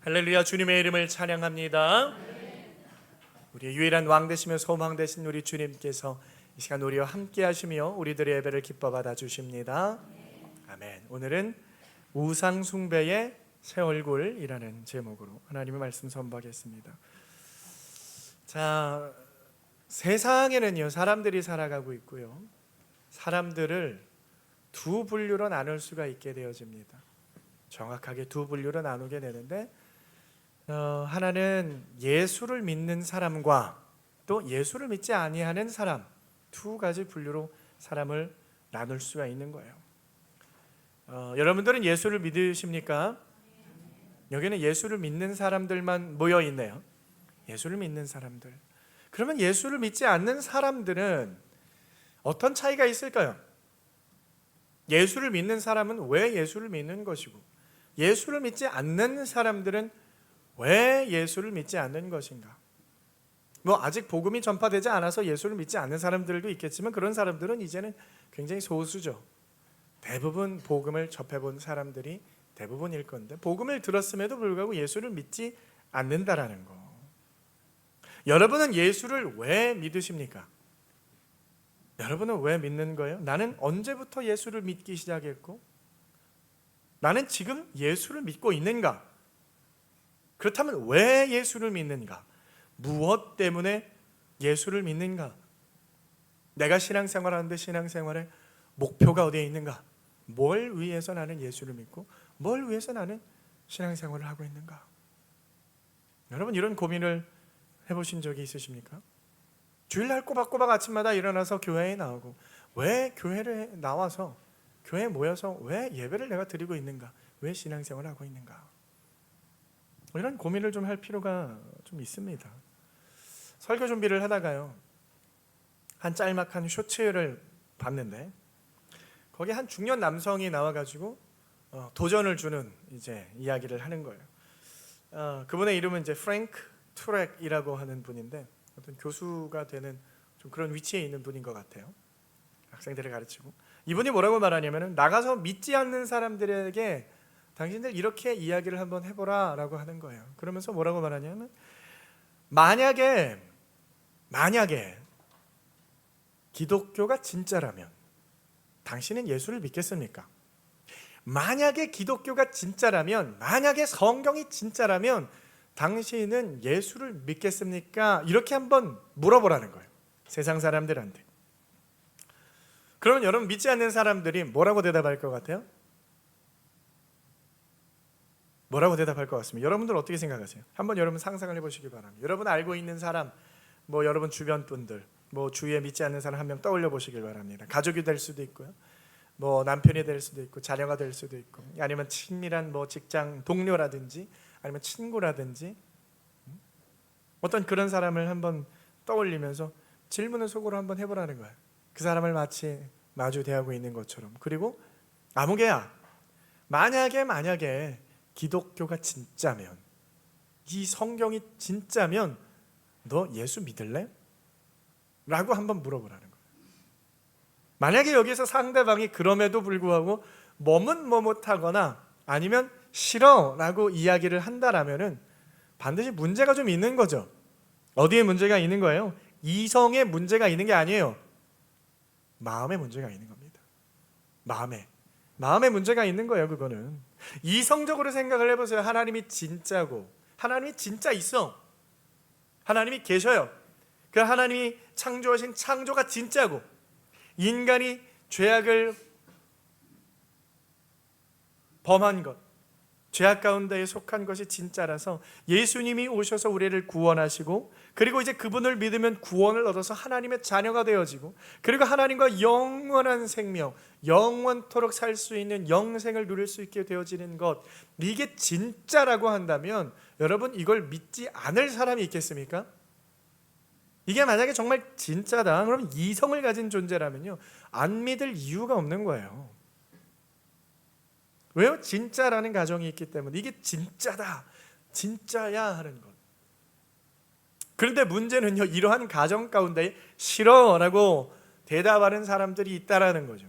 할렐루야, 주님의 이름을 찬양합니다. 우리의 유일한 왕 되시며 소망 되신 우리 주님께서 이 시간 우리와 함께 하시며 우리들의 예배를 기뻐 받아 주십니다. 아멘. 오늘은 우상 숭배의 새 얼굴이라는 제목으로 하나님의 말씀 선보하겠습니다. 자, 세상에는요 사람들이 살아가고 있고요, 사람들을 두 분류로 나눌 수가 있게 되어집니다. 정확하게 두 분류로 나누게 되는데, 하나는 예수를 믿는 사람과 또 예수를 믿지 아니하는 사람, 두 가지 분류로 사람을 나눌 수가 있는 거예요. 여러분들은 예수를 믿으십니까? 여기는 예수를 믿는 사람들만 모여 있네요. 예수를 믿는 사람들. 그러면 예수를 믿지 않는 사람들은 어떤 차이가 있을까요? 예수를 믿는 사람은 왜 예수를 믿는 것이고, 예수를 믿지 않는 사람들은 왜 예수를 믿지 않는 것인가? 아직 복음이 전파되지 않아서 예수를 믿지 않는 사람들도 있겠지만, 그런 사람들은 이제는 굉장히 소수죠. 대부분 복음을 접해본 사람들이 대부분일 건데, 복음을 들었음에도 불구하고 예수를 믿지 않는다라는 거. 여러분은 예수를 왜 믿으십니까? 여러분은 왜 믿는 거예요? 나는 언제부터 예수를 믿기 시작했고, 나는 지금 예수를 믿고 있는가? 그렇다면 왜 예수를 믿는가? 무엇 때문에 예수를 믿는가? 내가 신앙생활하는데 신앙생활의 목표가 어디에 있는가? 뭘 위해서 나는 예수를 믿고 뭘 위해서 나는 신앙생활을 하고 있는가? 여러분, 이런 고민을 해보신 적이 있으십니까? 주일날 꼬박꼬박 아침마다 일어나서 교회에 나오고, 왜 교회에 나와서 교회에 모여서 왜 예배를 내가 드리고 있는가? 왜 신앙생활을 하고 있는가? 이런 고민을 좀 할 필요가 좀 있습니다. 설교 준비를 하다가요, 한 짤막한 쇼츠를 봤는데, 거기 한 중년 남성이 나와가지고 도전을 주는 이제 이야기를 하는 거예요. 그분의 이름은 이제 프랭크 투렉이라고 하는 분인데, 어떤 교수가 되는 좀 그런 위치에 있는 분인 것 같아요. 학생들을 가르치고, 이분이 뭐라고 말하냐면은, 나가서 믿지 않는 사람들에게 당신들 이렇게 이야기를 한번 해보라 라고 하는 거예요. 그러면서 뭐라고 말하냐면, 만약에 기독교가 진짜라면 당신은 예수를 믿겠습니까? 만약에 기독교가 진짜라면, 만약에 성경이 진짜라면 당신은 예수를 믿겠습니까? 이렇게 한번 물어보라는 거예요, 세상 사람들한테. 그러면 여러분, 믿지 않는 사람들이 뭐라고 대답할 것 같아요? 뭐라고 대답할 것 같습니다. 여러분들 어떻게 생각하세요? 한번 여러분 상상을 해보시기 바랍니다. 여러분 알고 있는 사람, 여러분 주변 분들, 주위에 믿지 않는 사람 한 명 떠올려 보시길 바랍니다. 가족이 될 수도 있고요, 남편이 될 수도 있고, 자녀가 될 수도 있고, 아니면 친밀한 직장 동료라든지, 아니면 친구라든지, 어떤 그런 사람을 한번 떠올리면서 질문을 속으로 한번 해보라는 거예요. 그 사람을 마치 마주 대하고 있는 것처럼. 그리고 아무개야, 만약에 기독교가 진짜면, 이 성경이 진짜면 너 예수 믿을래? 라고 한번 물어보라는 거예요. 만약에 여기서 상대방이 그럼에도 불구하고 머뭇머뭇하거나 아니면 싫어 라고 이야기를 한다라면은 반드시 문제가 좀 있는 거죠. 어디에 문제가 있는 거예요? 이성에 문제가 있는 게 아니에요. 마음에 문제가 있는 겁니다. 마음에 문제가 있는 거예요. 그거는 이성적으로 생각을 해보세요. 하나님이 진짜고, 하나님이 진짜 있어, 하나님이 계셔요. 그 하나님이 창조하신 창조가 진짜고, 인간이 죄악을 범한 것, 죄악 가운데에 속한 것이 진짜라서 예수님이 오셔서 우리를 구원하시고, 그리고 이제 그분을 믿으면 구원을 얻어서 하나님의 자녀가 되어지고, 그리고 하나님과 영원한 생명, 영원토록 살 수 있는 영생을 누릴 수 있게 되어지는 것, 이게 진짜라고 한다면 여러분, 이걸 믿지 않을 사람이 있겠습니까? 이게 만약에 정말 진짜다, 그럼 이성을 가진 존재라면요, 안 믿을 이유가 없는 거예요. 왜요? 진짜라는 가정이 있기 때문에. 이게 진짜다, 진짜야 하는 것. 그런데 문제는요, 이러한 가정 가운데 싫어라고 대답하는 사람들이 있다라는 거죠.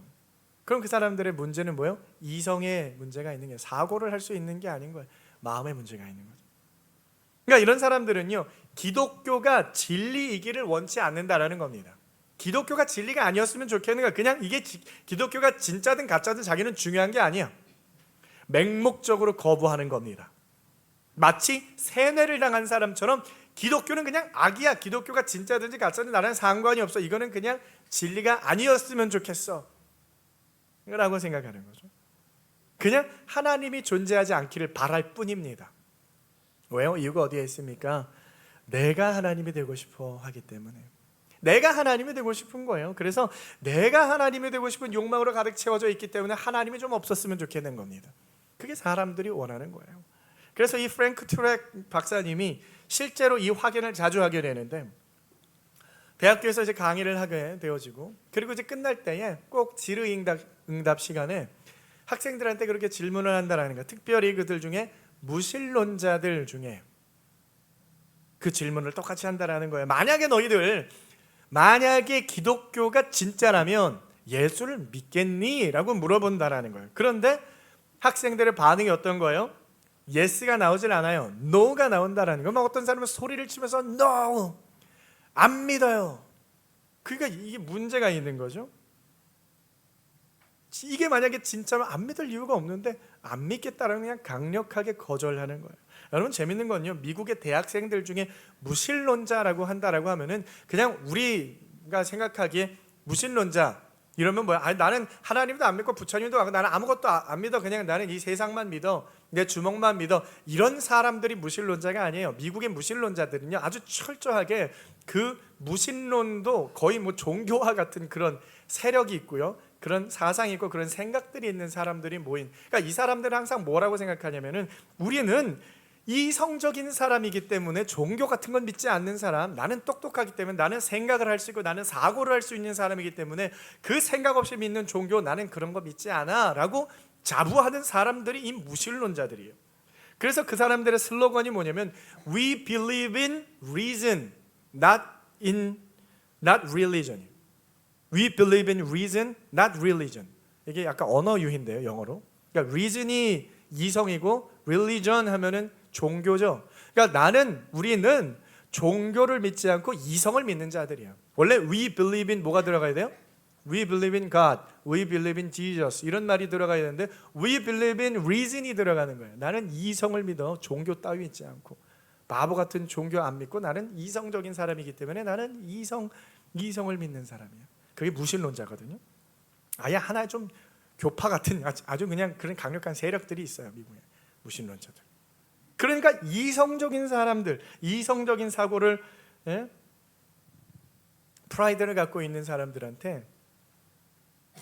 그럼 그 사람들의 문제는 뭐예요? 이성에 문제가 있는 게, 사고를 할 수 있는 게 아닌 거예요. 마음에 문제가 있는 거죠. 그러니까 이런 사람들은요, 기독교가 진리이기를 원치 않는다라는 겁니다. 기독교가 진리가 아니었으면 좋겠는 거야. 그냥 이게 기독교가 진짜든 가짜든 자기는 중요한 게 아니야. 맹목적으로 거부하는 겁니다. 마치 세뇌를 당한 사람처럼 기독교는 그냥 악이야. 기독교가 진짜든지 가짜든지 나랑 상관이 없어. 이거는 그냥 진리가 아니었으면 좋겠어 라고 생각하는 거죠. 그냥 하나님이 존재하지 않기를 바랄 뿐입니다. 왜요? 이유가 어디에 있습니까? 내가 하나님이 되고 싶어 하기 때문에. 내가 하나님이 되고 싶은 거예요. 그래서 내가 하나님이 되고 싶은 욕망으로 가득 채워져 있기 때문에 하나님이 좀 없었으면 좋겠는 겁니다. 그게 사람들이 원하는 거예요. 그래서 이 프랭크 투렉 박사님이 실제로 이 확인을 자주 하게 되는데, 대학교에서 이제 강의를 하게 되어지고, 그리고 이제 끝날 때에 꼭 질의응답 시간에 학생들한테 그렇게 질문을 한다라는 거예요. 특별히 그들 중에 무신론자들 중에 그 질문을 똑같이 한다라는 거예요. 만약에 기독교가 진짜라면 예수를 믿겠니? 라고 물어본다라는 거예요. 그런데 학생들의 반응이 어떤 거예요? 예스가 나오질 않아요. 노가 나온다라는 거예요. 어떤 사람은 소리를 치면서 no! 안 믿어요. 그러니까 이게 문제가 있는 거죠. 이게 만약에 진짜면 안 믿을 이유가 없는데 안 믿겠다라는 그냥 강력하게 거절하는 거예요. 여러분, 재밌는 건요, 미국의 대학생들 중에 무신론자라고 한다라고 하면은 그냥 우리가 생각하기에 무신론자 이러면 뭐야? 아니, 나는 하나님도 안 믿고 부처님도 안 믿고 나는 아무것도 안 믿어. 그냥 나는 이 세상만 믿어. 내 주먹만 믿어. 이런 사람들이 무신론자가 아니에요. 미국의 무신론자들은요, 아주 철저하게 그 무신론도 거의 뭐 종교와 같은 그런 세력이 있고요, 그런 사상이 있고 그런 생각들이 있는 사람들이 모인. 그러니까 이 사람들은 항상 뭐라고 생각하냐면은, 우리는 이성적인 사람이기 때문에 종교 같은 건 믿지 않는 사람, 나는 똑똑하기 때문에 나는 생각을 할 수 있고 나는 사고를 할 수 있는 사람이기 때문에 그 생각 없이 믿는 종교, 나는 그런 거 믿지 않아 라고 자부하는 사람들이 이 무신론자들이에요. 그래서 그 사람들의 슬로건이 뭐냐면 We believe in reason, not religion. We believe in reason, not religion. 이게 약간 언어 유희인데요, 영어로. 그러니까 reason이 이성이고 religion 하면은 종교죠. 그러니까 우리는 종교를 믿지 않고 이성을 믿는 자들이야. 원래 we believe in 뭐가 들어가야 돼요? We believe in God, we believe in Jesus 이런 말이 들어가야 되는데 we believe in reason이 들어가는 거예요. 나는 이성을 믿어. 종교 따위 믿지 않고. 바보 같은 종교 안 믿고 나는 이성적인 사람이기 때문에 나는 이성을 믿는 사람이야. 그게 무신론자거든요. 아예 하나의 좀 교파 같은 아주 그냥 그런 강력한 세력들이 있어요, 미국에. 무신론자들. 그러니까 이성적인 사람들, 이성적인 사고를, 프라이드를 갖고 있는 사람들한테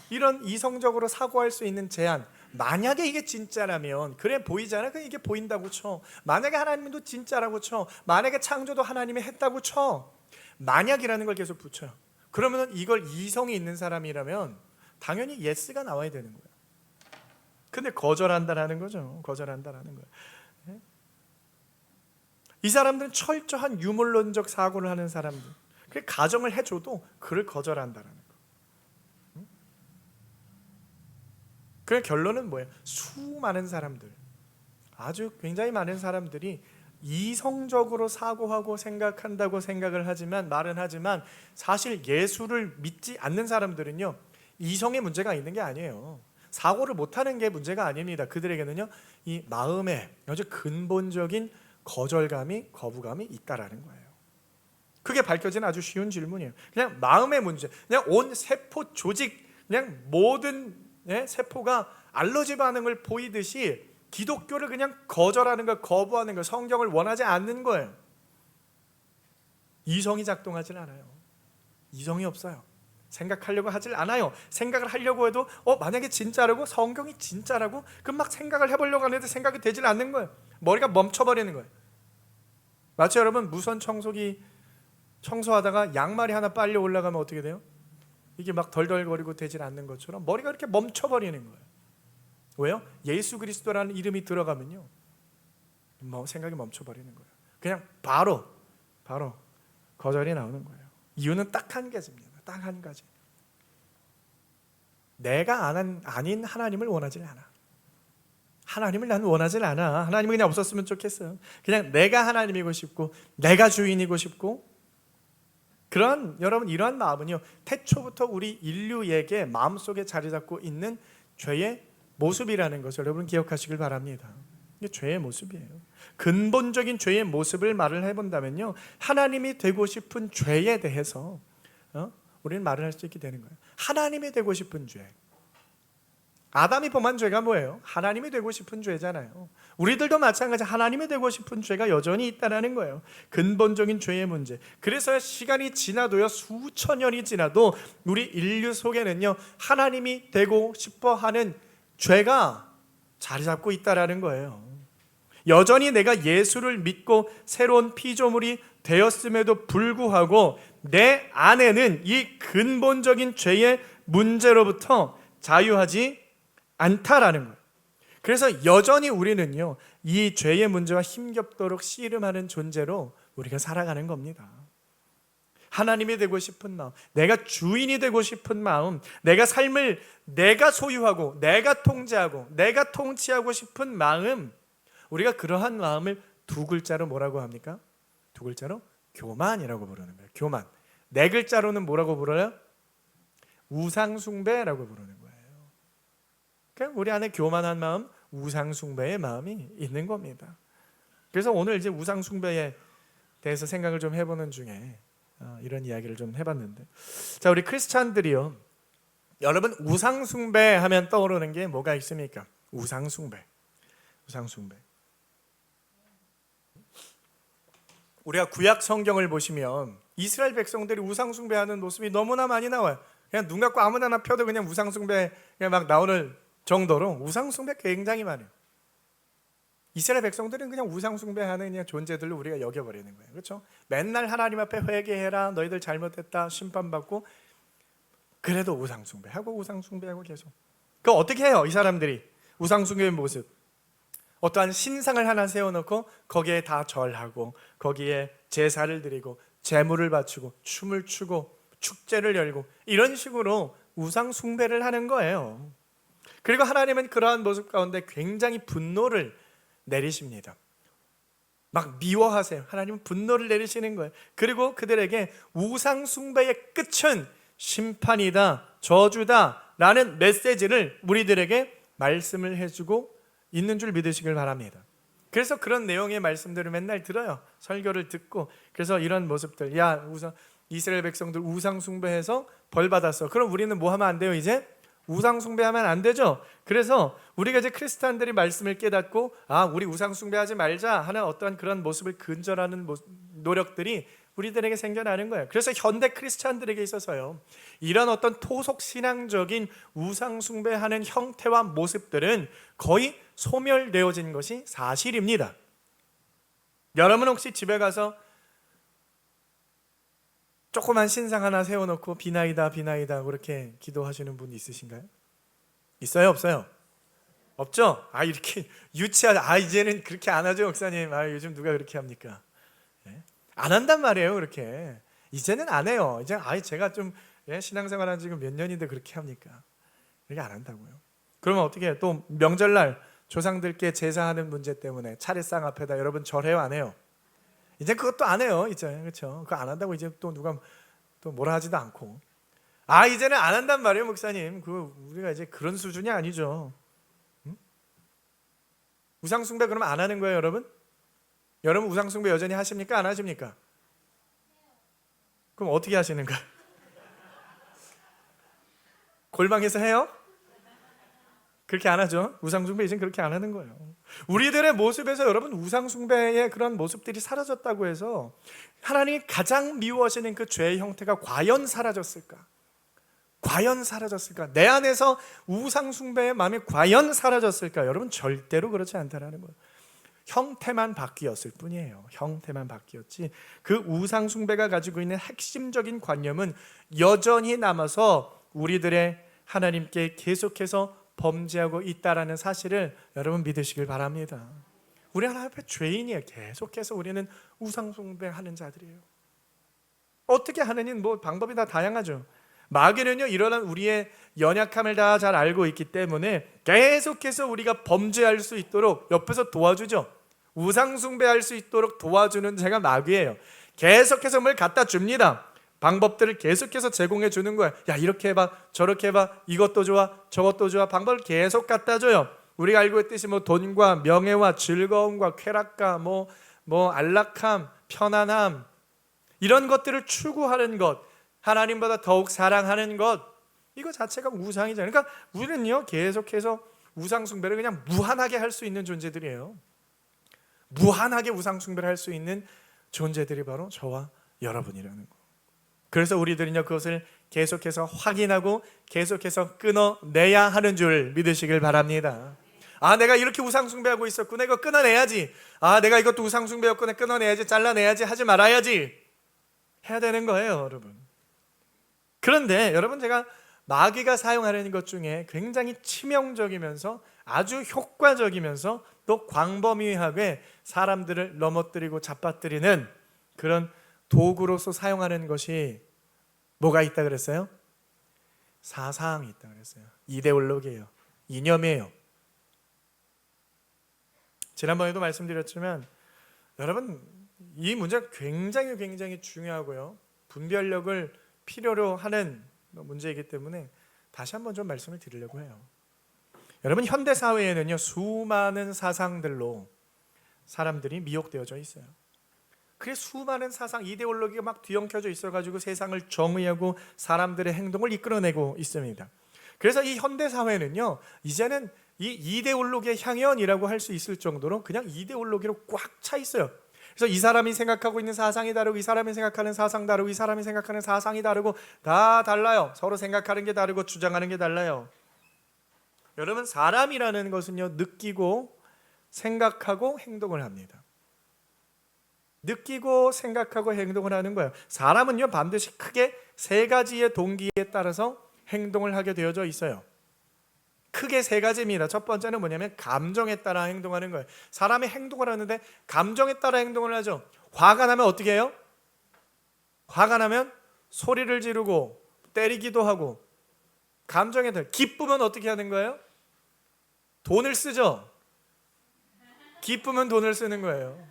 이런 이성적으로 사고할 수 있는 제안, 만약에 이게 진짜라면, 그래 보이잖아, 그럼 이게 보인다고 쳐. 만약에 하나님도 진짜라고 쳐. 만약에 창조도 하나님이 했다고 쳐. 만약이라는 걸 계속 붙여요. 그러면 이걸 이성이 있는 사람이라면 당연히 예스가 나와야 되는 거예요. 근데 거절한다라는 거죠. 거절한다라는 거예요. 이 사람들은 철저한 유물론적 사고를 하는 사람들. 그 가정을 해줘도 그를 거절한다라는 거. 그 결론은 뭐예요? 수많은 사람들, 아주 굉장히 많은 사람들이 이성적으로 사고하고 생각한다고 생각을 하지만, 말은 하지만 사실 예수를 믿지 않는 사람들은요, 이성에 문제가 있는 게 아니에요. 사고를 못하는 게 문제가 아닙니다. 그들에게는요, 이 마음에 아주 근본적인 거절감이, 거부감이 있다라는 거예요. 그게 밝혀지는 아주 쉬운 질문이에요. 그냥 마음의 문제. 그냥 온 세포 조직, 그냥 모든 세포가 알러지 반응을 보이듯이 기독교를 그냥 거절하는 거, 거부하는 거, 성경을 원하지 않는 거예요. 이성이 작동하지 않아요. 이성이 없어요. 생각하려고 하질 않아요. 생각을 하려고 해도 만약에 진짜라고, 성경이 진짜라고, 그럼 막 생각을 해보려고 하는데 생각이 되질 않는 거예요. 머리가 멈춰버리는 거예요. 마치 여러분 무선 청소기 청소하다가 양말이 하나 빨려 올라가면 어떻게 돼요? 이게 막 덜덜거리고 되질 않는 것처럼 머리가 이렇게 멈춰버리는 거예요. 왜요? 예수 그리스도라는 이름이 들어가면요, 생각이 멈춰버리는 거예요. 그냥 바로 거절이 나오는 거예요. 이유는 딱 한 가지입니다. 딱 한 가지. 내가 아닌 하나님을 원하지 않아. 하나님을 나는 원하진 않아. 하나님은 그냥 없었으면 좋겠어요. 그냥 내가 하나님이고 싶고 내가 주인이고 싶고, 그런 여러분 이러한 마음은요 태초부터 우리 인류에게 마음속에 자리 잡고 있는 죄의 모습이라는 것을 여러분 기억하시길 바랍니다. 이게 죄의 모습이에요. 근본적인 죄의 모습을 말을 해본다면요, 하나님이 되고 싶은 죄에 대해서 우리는 말을 할 수 있게 되는 거예요. 하나님이 되고 싶은 죄. 아담이 범한 죄가 뭐예요? 하나님이 되고 싶은 죄잖아요. 우리들도 마찬가지 하나님이 되고 싶은 죄가 여전히 있다는 거예요. 근본적인 죄의 문제. 그래서 시간이 지나도요, 수천 년이 지나도 우리 인류 속에는요 하나님이 되고 싶어하는 죄가 자리 잡고 있다는 거예요. 여전히 내가 예수를 믿고 새로운 피조물이 되었음에도 불구하고 내 안에는 이 근본적인 죄의 문제로부터 자유하지 않다라는 거예요. 그래서 여전히 우리는요 이 죄의 문제와 힘겹도록 씨름하는 존재로 우리가 살아가는 겁니다. 하나님이 되고 싶은 마음, 내가 주인이 되고 싶은 마음, 내가 삶을 내가 소유하고 내가 통제하고 내가 통치하고 싶은 마음, 우리가 그러한 마음을 두 글자로 뭐라고 합니까? 두 글자로 교만이라고 부르는 거예요. 교만. 네 글자로는 뭐라고 불러요? 우상숭배라고 부르는 거예요. 그러니까 우리 안에 교만한 마음, 우상숭배의 마음이 있는 겁니다. 그래서 오늘 이제 우상숭배에 대해서 생각을 좀 해보는 중에 이런 이야기를 좀 해봤는데, 자, 우리 크리스찬들이요, 여러분 우상숭배 하면 떠오르는 게 뭐가 있습니까? 우상숭배. 우리가 구약 성경을 보시면 이스라엘 백성들이 우상숭배하는 모습이 너무나 많이 나와요. 그냥 눈 감고 아무데나 펴도 그냥 우상숭배 그냥 막 나오는 정도로 우상숭배 굉장히 많아요. 이스라엘 백성들은 그냥 우상숭배하는 그냥 존재들로 우리가 여겨버리는 거예요. 그렇죠? 맨날 하나님 앞에 회개해라, 너희들 잘못했다, 심판받고, 그래도 우상숭배하고 계속. 그거 어떻게 해요? 이 사람들이 우상숭배의 모습, 어떠한 신상을 하나 세워놓고 거기에 다 절하고 거기에 제사를 드리고 제물을 바치고 춤을 추고 축제를 열고 이런 식으로 우상숭배를 하는 거예요. 그리고 하나님은 그러한 모습 가운데 굉장히 분노를 내리십니다. 막 미워하세요. 하나님은 분노를 내리시는 거예요. 그리고 그들에게 우상숭배의 끝은 심판이다, 저주다 라는 메시지를 우리들에게 말씀을 해주고 있는 줄 믿으시길 바랍니다. 그래서 그런 내용의 말씀들을 맨날 들어요. 설교를 듣고. 그래서 이런 모습들, 야, 이스라엘 백성들 우상숭배해서 벌 받았어. 그럼 우리는 뭐 하면 안 돼요? 이제 우상숭배하면 안 되죠. 그래서 우리가 이제 크리스찬들이 말씀을 깨닫고, 우리 우상숭배하지 말자 하는 어떠한 그런 모습을 근절하는 노력들이 우리들에게 생겨나는 거예요. 그래서 현대 크리스찬들에게 있어서요, 이런 어떤 토속 신앙적인 우상숭배하는 형태와 모습들은 거의 소멸되어진 것이 사실입니다. 여러분 혹시 집에 가서 조그만 신상 하나 세워놓고 비나이다 그렇게 기도하시는 분 있으신가요? 있어요? 없어요? 없죠? 이렇게 유치하다. 이제는 그렇게 안 하죠, 목사님. 요즘 누가 그렇게 합니까? 네? 안 한단 말이에요. 그렇게 이제는 안 해요. 이제 제가 좀 신앙생활한 지금 몇 년인데 그렇게 합니까? 그렇게 안 한다고요. 그러면 어떻게 해요? 또 명절날 조상들께 제사하는 문제 때문에 차례상 앞에다 여러분 절해요, 안 해요? 이제 그것도 안 해요. 이제 그렇죠? 그거 안 한다고 이제 또 누가 또 뭐라 하지도 않고. 이제는 안 한단 말이에요, 목사님. 우리가 이제 그런 수준이 아니죠. 응? 우상숭배 그러면 안 하는 거예요, 여러분? 여러분 우상숭배 여전히 하십니까? 안 하십니까? 그럼 어떻게 하시는 거예요? 골방에서 해요? 그렇게 안 하죠. 우상숭배 이제는 그렇게 안 하는 거예요. 우리들의 모습에서 여러분 우상숭배의 그런 모습들이 사라졌다고 해서 하나님이 가장 미워하시는 그 죄의 형태가 과연 사라졌을까? 내 안에서 우상숭배의 마음이 과연 사라졌을까? 여러분 절대로 그렇지 않다라는 거예요. 형태만 바뀌었을 뿐이에요. 형태만 바뀌었지 그 우상숭배가 가지고 있는 핵심적인 관념은 여전히 남아서 우리들의 하나님께 계속해서 범죄하고 있다라는 사실을 여러분 믿으시길 바랍니다. 우리 하나님 앞에 죄인이에요. 계속해서 우리는 우상숭배하는 자들이에요. 어떻게 하느니 방법이 다 다양하죠. 마귀는요, 이러한 우리의 연약함을 다 잘 알고 있기 때문에 계속해서 우리가 범죄할 수 있도록 옆에서 도와주죠. 우상 숭배할 수 있도록 도와주는 제가 마귀예요. 계속해서 뭘 갖다 줍니다. 방법들을 계속해서 제공해 주는 거예요. 야, 이렇게 해봐, 저렇게 해봐, 이것도 좋아, 저것도 좋아. 방법을 계속 갖다 줘요. 우리가 알고 있듯이 뭐 돈과 명예와 즐거움과 쾌락과 뭐 안락함, 편안함, 이런 것들을 추구하는 것, 하나님보다 더욱 사랑하는 것, 이거 자체가 우상이잖아요. 그러니까 우리는요, 계속해서 우상 숭배를 그냥 무한하게 할 수 있는 존재들이에요. 무한하게 우상 숭배를 할 수 있는 존재들이 바로 저와 여러분이라는 거. 그래서 우리들은요, 그것을 계속해서 확인하고 계속해서 끊어내야 하는 줄 믿으시길 바랍니다. 아, 내가 이렇게 우상 숭배하고 있었구나, 이거 끊어내야지. 아, 내가 이것도 우상 숭배였구나, 끊어내야지, 잘라내야지, 하지 말아야지 해야 되는 거예요, 여러분. 그런데 여러분, 제가 마귀가 사용하는 것 중에 굉장히 치명적이면서 아주 효과적이면서 또 광범위하게 사람들을 넘어뜨리고 잡아뜨리는 그런 도구로서 사용하는 것이 뭐가 있다 그랬어요? 사상이 있다 그랬어요. 이데올로기예요. 이념이에요. 지난번에도 말씀드렸지만 여러분, 이 문제가 굉장히 중요하고요, 분별력을 필요로 하는 문제이기 때문에 다시 한번 좀 말씀을 드리려고 해요. 여러분, 현대 사회에는요, 수많은 사상들로 사람들이 미혹되어져 있어요. 그래서 수많은 사상, 이데올로기가 막 뒤엉켜져 있어가지고 세상을 정의하고 사람들의 행동을 이끌어내고 있습니다. 그래서 이 현대 사회는요, 이제는 이 이데올로기의 향연이라고 할 수 있을 정도로 그냥 이데올로기로 꽉 차 있어요. 그래서 이 사람이 생각하고 있는 사상이 다르고, 이 사람이 생각하는 사상 다르고, 이 사람이 생각하는 사상이 다르고, 다 달라요. 서로 생각하는 게 다르고 주장하는 게 달라요. 여러분, 사람이라는 것은요, 느끼고 생각하고 행동을 합니다. 느끼고 생각하고 행동을 하는 거예요. 사람은요, 반드시 크게 세 가지의 동기에 따라서 행동을 하게 되어져 있어요. 크게 세 가지입니다. 첫 번째는 뭐냐면 감정에 따라 행동하는 거예요. 사람이 행동을 하는데 감정에 따라 행동을 하죠. 화가 나면 어떻게 해요? 화가 나면 소리를 지르고 때리기도 하고, 감정에 따라. 기쁘면 어떻게 하는 거예요? 돈을 쓰죠. 기쁘면 돈을 쓰는 거예요.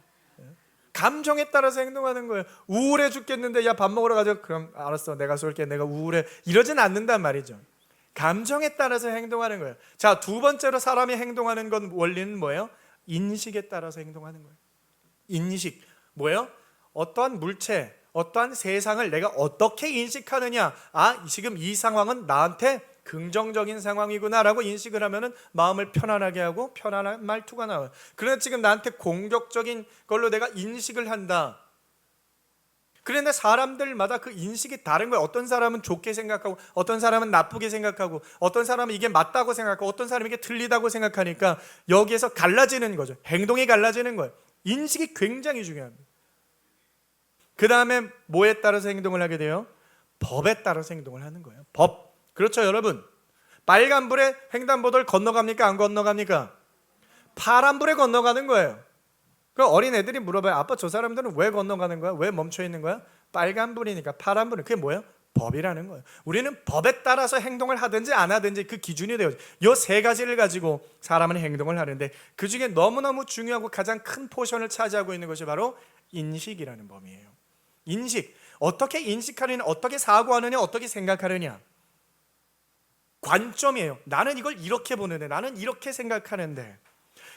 감정에 따라서 행동하는 거예요. 우울해 죽겠는데 야, 밥 먹으러 가자. 그럼 알았어, 내가 쏠게. 내가 우울해. 이러진 않는단 말이죠. 감정에 따라서 행동하는 거예요. 자, 두 번째로 사람이 행동하는 건 원리는 뭐예요? 인식에 따라서 행동하는 거예요. 인식 뭐예요? 어떠한 물체, 어떠한 세상을 내가 어떻게 인식하느냐. 아, 지금 이 상황은 나한테 긍정적인 상황이구나 라고 인식을 하면은 마음을 편안하게 하고 편안한 말투가 나와요. 그러나 지금 나한테 공격적인 걸로 내가 인식을 한다. 그런데 사람들마다 그 인식이 다른 거예요. 어떤 사람은 좋게 생각하고, 어떤 사람은 나쁘게 생각하고, 어떤 사람은 이게 맞다고 생각하고, 어떤 사람은 이게 틀리다고 생각하니까 여기에서 갈라지는 거죠. 행동이 갈라지는 거예요. 인식이 굉장히 중요합니다. 그 다음에 뭐에 따라서 행동을 하게 돼요? 법에 따라서 행동을 하는 거예요. 법. 그렇죠, 여러분. 빨간불에 횡단보도를 건너갑니까? 안 건너갑니까? 파란불에 건너가는 거예요. 그 어린애들이 물어봐요. 아빠, 저 사람들은 왜 건너가는 거야? 왜 멈춰 있는 거야? 빨간불이니까. 파란불은 그게 뭐예요? 법이라는 거예요. 우리는 법에 따라서 행동을 하든지 안 하든지 그 기준이 되어요. 이 세 가지를 가지고 사람은 행동을 하는데, 그 중에 너무너무 중요하고 가장 큰 포션을 차지하고 있는 것이 바로 인식이라는 범위예요. 인식. 어떻게 인식하느냐, 어떻게 사고하느냐, 어떻게 생각하느냐. 관점이에요. 나는 이걸 이렇게 보는데, 나는 이렇게 생각하는데.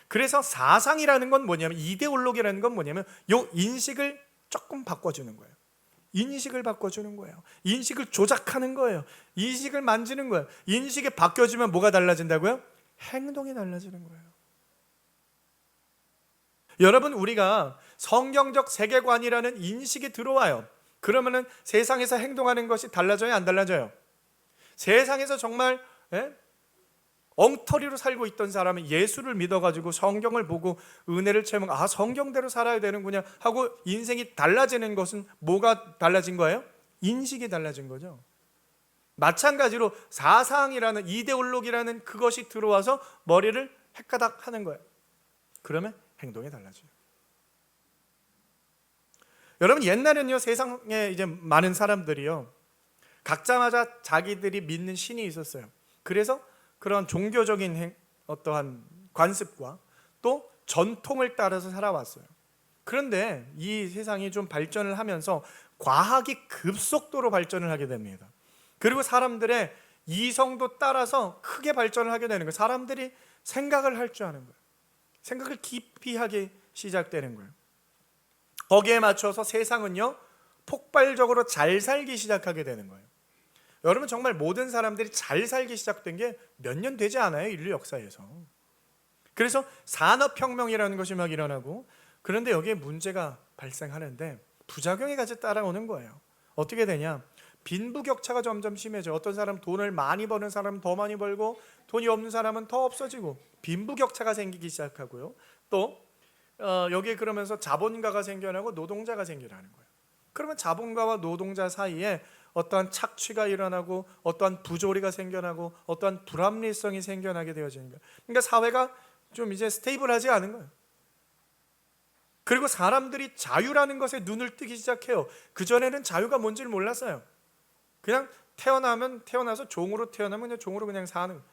그래서 사상이라는 건 뭐냐면, 이데올로기라는 건 뭐냐면 요 인식을 조금 바꿔주는 거예요. 인식을 바꿔주는 거예요. 인식을 조작하는 거예요. 인식을 만지는 거예요. 인식이 바뀌어지면 뭐가 달라진다고요? 행동이 달라지는 거예요. 여러분, 우리가 성경적 세계관이라는 인식이 들어와요. 그러면은 세상에서 행동하는 것이 달라져요, 안 달라져요? 세상에서 정말 엉터리로 살고 있던 사람이 예수를 믿어가지고 성경을 보고 은혜를 체험하고, 아, 성경대로 살아야 되는구나 하고 인생이 달라지는 것은 뭐가 달라진 거예요? 인식이 달라진 거죠. 마찬가지로 사상이라는, 이데올로기라는 그것이 들어와서 머리를 헷가닥 하는 거예요. 그러면 행동이 달라져요. 여러분, 옛날에는요, 세상에 이제 많은 사람들이요, 각자마다 자기들이 믿는 신이 있었어요. 그래서 그런 종교적인 어떠한 관습과 또 전통을 따라서 살아왔어요. 그런데 이 세상이 좀 발전을 하면서 과학이 급속도로 발전을 하게 됩니다. 그리고 사람들의 이성도 따라서 크게 발전을 하게 되는 거예요. 사람들이 생각을 할 줄 아는 거예요. 생각을 깊이 하기 시작되는 거예요. 거기에 맞춰서 세상은요 폭발적으로 잘 살기 시작하게 되는 거예요. 여러분, 정말 모든 사람들이 잘 살기 시작된 게 몇 년 되지 않아요, 인류 역사에서. 그래서 산업혁명이라는 것이 막 일어나고, 그런데 여기에 문제가 발생하는데 부작용이 같이 따라오는 거예요. 어떻게 되냐? 빈부격차가 점점 심해져. 어떤 사람 돈을 많이 버는 사람은 더 많이 벌고 돈이 없는 사람은 더 없어지고 빈부격차가 생기기 시작하고요. 또 여기에 그러면서 자본가가 생겨나고 노동자가 생겨나는 거예요. 그러면 자본가와 노동자 사이에 어떠한 착취가 일어나고 어떠한 부조리가 생겨나고 어떠한 불합리성이 생겨나게 되어지는 거예요. 그러니까 사회가 좀 이제 스테이블하지 않은 거예요. 그리고 사람들이 자유라는 것에 눈을 뜨기 시작해요. 그전에는 자유가 뭔지를 몰랐어요. 그냥 태어나서 종으로 태어나면 그냥 종으로 그냥 사는 거예요.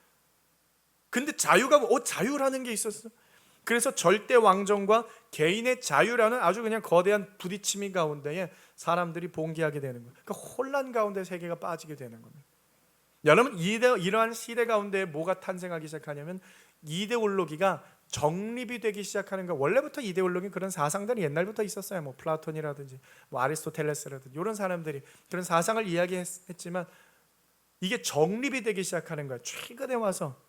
근데 자유가 자유라는 게 있었어. 그래서 절대 왕정과 개인의 자유라는 아주 그냥 거대한 부딪힘이 가운데에 사람들이 봉기하게 되는 거예요. 그러니까 혼란 가운데 세계가 빠지게 되는 겁니다. 여러분, 이러한 시대 가운데 뭐가 탄생하기 시작하냐면 이데올로기가 정립이 되기 시작하는 거. 원래부터 이데올로기 그런 사상들이 옛날부터 있었어요. 뭐 플라톤이라든지 뭐 아리스토텔레스라든지 이런 사람들이 그런 사상을 이야기했지만 이게 정립이 되기 시작하는 거예요. 최근에 와서.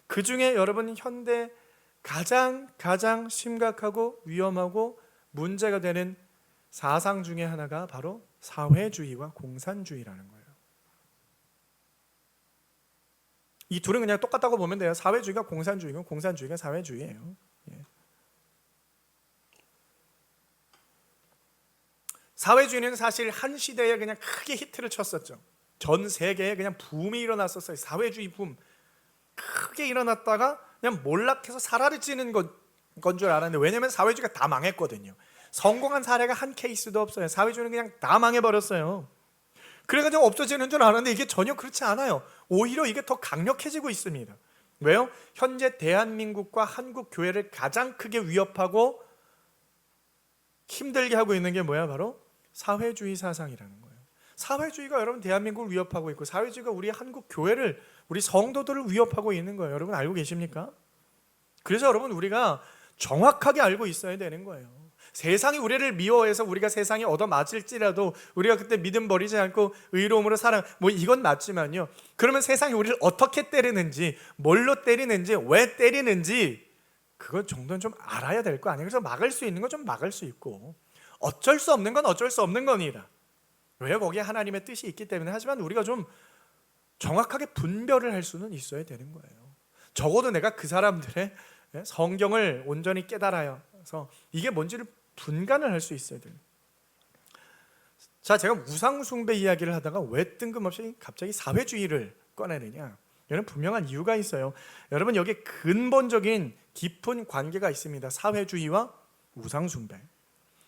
그 중에 여러분, 현대 가장 심각하고 위험하고 문제가 되는 사상 중에 하나가 바로 사회주의와 공산주의라는 거예요. 이 둘은 그냥 똑같다고 보면 돼요. 사회주의가 공산주의고 공산주의가 사회주의예요. 예. 사회주의는 사실 한 시대에 그냥 크게 히트를 쳤었죠. 전 세계에 그냥 붐이 일어났었어요. 사회주의 붐 크게 일어났다가 그냥 몰락해서 사라지는 건 줄 알았는데, 왜냐하면 사회주의가 다 망했거든요. 성공한 사례가 한 케이스도 없어요. 사회주의는 그냥 다 망해버렸어요. 그래가지고 없어지는 줄 알았는데 이게 전혀 그렇지 않아요. 오히려 이게 더 강력해지고 있습니다. 왜요? 현재 대한민국과 한국 교회를 가장 크게 위협하고 힘들게 하고 있는 게 뭐야? 바로 사회주의 사상이라는 거예요. 사회주의가 여러분 대한민국을 위협하고 있고, 사회주의가 우리 한국 교회를, 우리 성도들을 위협하고 있는 거예요. 여러분 알고 계십니까? 그래서 여러분, 우리가 정확하게 알고 있어야 되는 거예요. 세상이 우리를 미워해서 우리가 세상에 얻어맞을지라도 우리가 그때 믿음 버리지 않고 의로움으로 사랑, 뭐 이건 맞지만요, 그러면 세상이 우리를 어떻게 때리는지, 뭘로 때리는지, 왜 때리는지 그것 정도는 좀 알아야 될 거 아니에요. 그래서 막을 수 있는 건 좀 막을 수 있고, 어쩔 수 없는 건 어쩔 수 없는 겁니다. 왜? 거기에 하나님의 뜻이 있기 때문에. 하지만 우리가 좀 정확하게 분별을 할 수는 있어야 되는 거예요. 적어도 내가 그 사람들의 성경을 온전히 깨달아서 이게 뭔지를 분간을 할 수 있어야 돼요. 자, 제가 우상 숭배 이야기를 하다가 왜 뜬금없이 갑자기 사회주의를 꺼내느냐? 이런 분명한 이유가 있어요. 여러분, 여기에 근본적인 깊은 관계가 있습니다. 사회주의와 우상 숭배.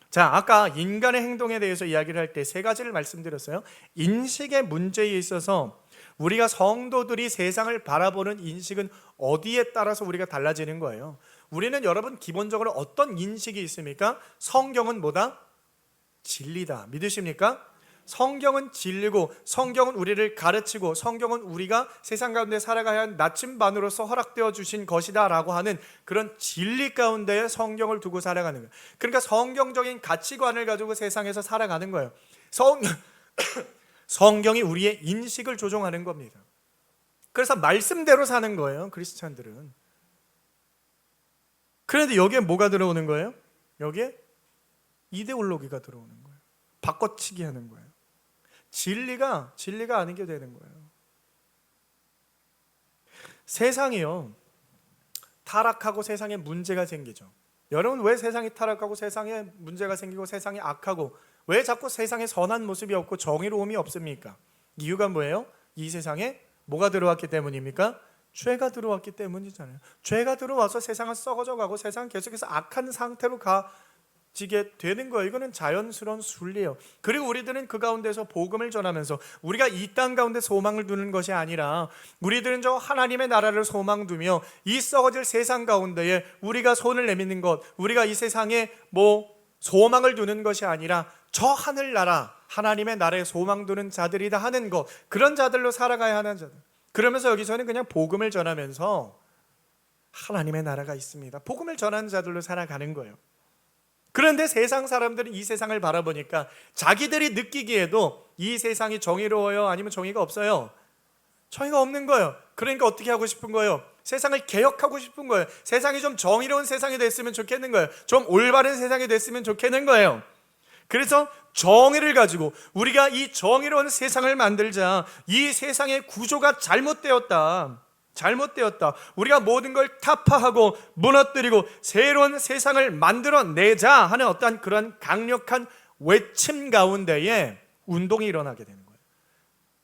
자, 아까 인간의 행동에 대해서 이야기를 할 때 세 가지를 말씀드렸어요. 인식의 문제에 있어서 우리가 성도들이 세상을 바라보는 인식은 어디에 따라서 우리가 달라지는 거예요. 우리는 여러분 기본적으로 어떤 인식이 있습니까? 성경은 뭐다? 진리다. 믿으십니까? 성경은 진리고, 성경은 우리를 가르치고, 성경은 우리가 세상 가운데 살아가야 한 나침반으로서 허락되어 주신 것이다 라고 하는 그런 진리 가운데에 성경을 두고 살아가는 거예요. 그러니까 성경적인 가치관을 가지고 세상에서 살아가는 거예요. 성경이 우리의 인식을 조종하는 겁니다. 그래서 말씀대로 사는 거예요, 크리스찬들은. 그런데 여기에 뭐가 들어오는 거예요? 여기에 이데올로기가 들어오는 거예요. 바꿔치기 하는 거예요. 진리가 아닌 게 되는 거예요. 세상이요, 타락하고 세상에 문제가 생기죠. 여러분, 왜 세상이 타락하고 세상에 문제가 생기고 세상이 악하고 왜 자꾸 세상에 선한 모습이 없고 정의로움이 없습니까? 이유가 뭐예요? 이 세상에 뭐가 들어왔기 때문입니까? 죄가 들어왔기 때문이잖아요. 죄가 들어와서 세상은 썩어져 가고 세상은 계속해서 악한 상태로 지게 되는 거예요. 이거는 자연스러운 순리예요. 그리고 우리들은 그 가운데서 복음을 전하면서 우리가 이 땅 가운데 소망을 두는 것이 아니라 우리들은 저 하나님의 나라를 소망 두며 이 썩어질 세상 가운데에 우리가 손을 내미는 것, 우리가 이 세상에 소망을 두는 것이 아니라 저 하늘나라 하나님의 나라에 소망 두는 자들이다 하는 것, 그런 자들로 살아가야 하는 자들. 그러면서 여기서는 그냥 복음을 전하면서 하나님의 나라가 있습니다, 복음을 전하는 자들로 살아가는 거예요. 그런데 세상 사람들은 이 세상을 바라보니까 자기들이 느끼기에도 이 세상이 정의로워요? 아니면 정의가 없어요? 정의가 없는 거예요. 그러니까 어떻게 하고 싶은 거예요? 세상을 개혁하고 싶은 거예요. 세상이 좀 정의로운 세상이 됐으면 좋겠는 거예요. 좀 올바른 세상이 됐으면 좋겠는 거예요. 그래서 정의를 가지고 우리가 이 정의로운 세상을 만들자. 이 세상의 구조가 잘못되었다. 우리가 모든 걸 타파하고 무너뜨리고 새로운 세상을 만들어내자 하는 어떤 그런 강력한 외침 가운데에 운동이 일어나게 되는 거예요.